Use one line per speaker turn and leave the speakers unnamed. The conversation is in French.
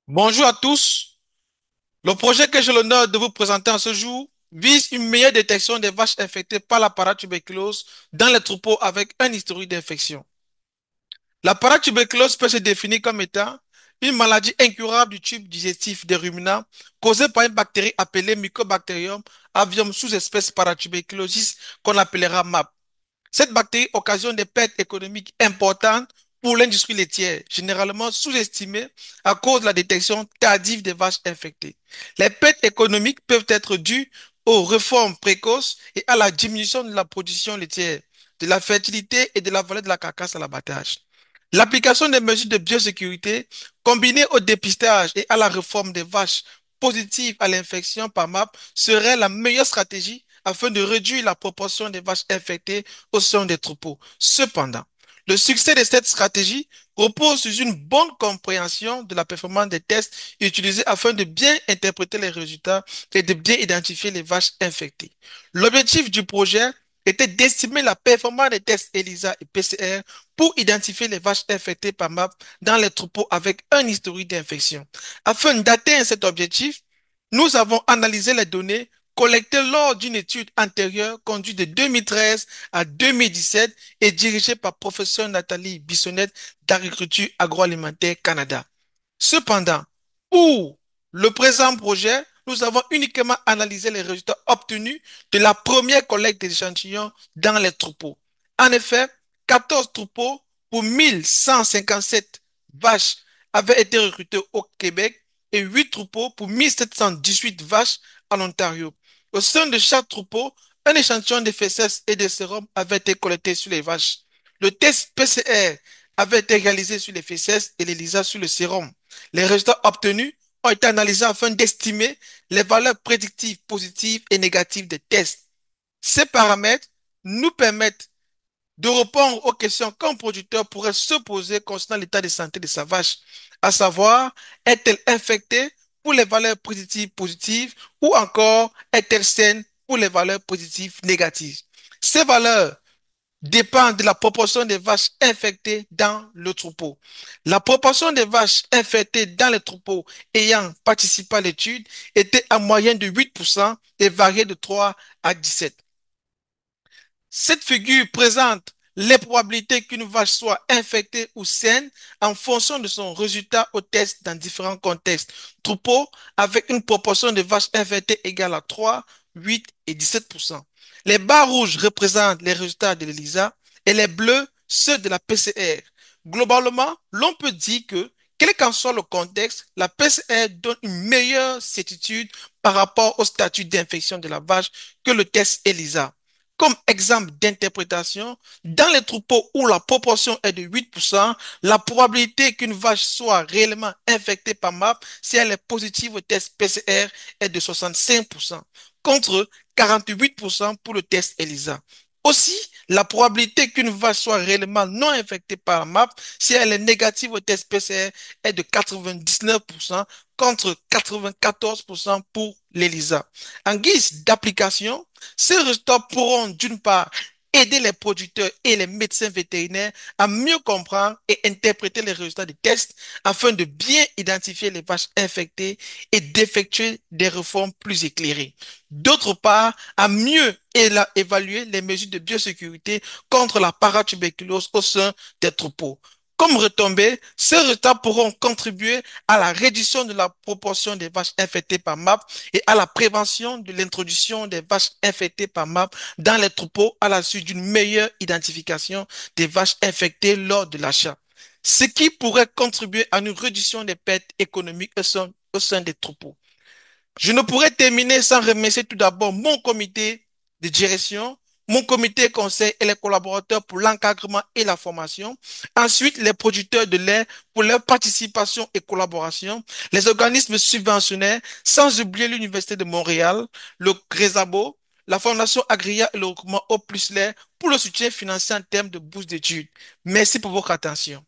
Bonjour à tous. Le projet que j'ai l'honneur de vous présenter en ce jour vise une meilleure détection des vaches infectées par la paratuberculose dans les troupeaux avec un historique d'infection. La paratuberculose peut se définir comme étant une maladie incurable du tube digestif des ruminants causée par une bactérie appelée Mycobacterium avium sous-espèce paratuberculosis qu'on appellera MAP. Cette bactérie occasionne des pertes économiques importantes pour l'industrie laitière, généralement sous-estimée à cause de la détection tardive des vaches infectées. Les pertes économiques peuvent être dues aux réformes précoces et à la diminution de la production laitière, de la fertilité et de la valeur de la carcasse à l'abattage. L'application des mesures de biosécurité combinées au dépistage et à la réforme des vaches positives à l'infection par MAP serait la meilleure stratégie afin de réduire la proportion des vaches infectées au sein des troupeaux. Cependant, le succès de cette stratégie repose sur une bonne compréhension de la performance des tests utilisés afin de bien interpréter les résultats et de bien identifier les vaches infectées. L'objectif du projet était d'estimer la performance des tests ELISA et PCR pour identifier les vaches infectées par MAP dans les troupeaux avec un historique d'infection. Afin d'atteindre cet objectif, nous avons analysé les données collectées lors d'une étude antérieure conduite de 2013 à 2017 et dirigée par professeur Nathalie Bissonnette d'Agriculture Agroalimentaire Canada. Cependant, pour le présent projet, nous avons uniquement analysé les résultats obtenus de la première collecte d'échantillons dans les troupeaux. En effet, 14 troupeaux pour 1157 vaches avaient été recrutés au Québec et 8 troupeaux pour 1718 vaches en Ontario. Au sein de chaque troupeau, un échantillon de fesses et de sérum avait été collecté sur les vaches. Le test PCR avait été réalisé sur les fesses et l'ELISA sur le sérum. Les résultats obtenus ont été analysés afin d'estimer les valeurs prédictives positives et négatives des tests. Ces paramètres nous permettent de répondre aux questions qu'un producteur pourrait se poser concernant l'état de santé de sa vache, à savoir, est-elle infectée pour les valeurs positives ou encore est-elle saine pour les valeurs positives négatives. Ces valeurs dépend de la proportion des vaches infectées dans le troupeau. La proportion des vaches infectées dans les troupeaux ayant participé à l'étude était en moyenne de 8% et variait de 3 à 17. Cette figure présente les probabilités qu'une vache soit infectée ou saine en fonction de son résultat au test dans différents contextes. Troupeau avec une proportion de vaches infectées égale à 3, 8 et 17%. Les barres rouges représentent les résultats de l'ELISA et les bleus ceux de la PCR. Globalement, l'on peut dire que, quel qu'en soit le contexte, la PCR donne une meilleure certitude par rapport au statut d'infection de la vache que le test ELISA. Comme exemple d'interprétation, dans les troupeaux où la proportion est de 8%, la probabilité qu'une vache soit réellement infectée par MAP si elle est positive au test PCR est de 65%, contre 48% pour le test ELISA. Aussi, la probabilité qu'une vache soit réellement non infectée par MAP si elle est négative au test PCR est de 99% contre 94% pour l'ELISA. En guise d'application, ces résultats pourront d'une part aider les producteurs et les médecins vétérinaires à mieux comprendre et interpréter les résultats des tests afin de bien identifier les vaches infectées et d'effectuer des réformes plus éclairées. D'autre part, à mieux évaluer les mesures de biosécurité contre la paratuberculose au sein des troupeaux. Comme retombée, ces résultats pourront contribuer à la réduction de la proportion des vaches infectées par MAP et à la prévention de l'introduction des vaches infectées par MAP dans les troupeaux à la suite d'une meilleure identification des vaches infectées lors de l'achat, ce qui pourrait contribuer à une réduction des pertes économiques au sein des troupeaux. Je ne pourrais terminer sans remercier tout d'abord mon comité de direction, mon comité conseil et les collaborateurs pour l'encadrement et la formation. Ensuite, les producteurs de lait pour leur participation et collaboration, les organismes subventionnaires, sans oublier l'Université de Montréal, le Grézabo, la Fondation Agria et le regroupement Au Plus Lait pour le soutien financier en termes de bourse d'études. Merci pour votre attention.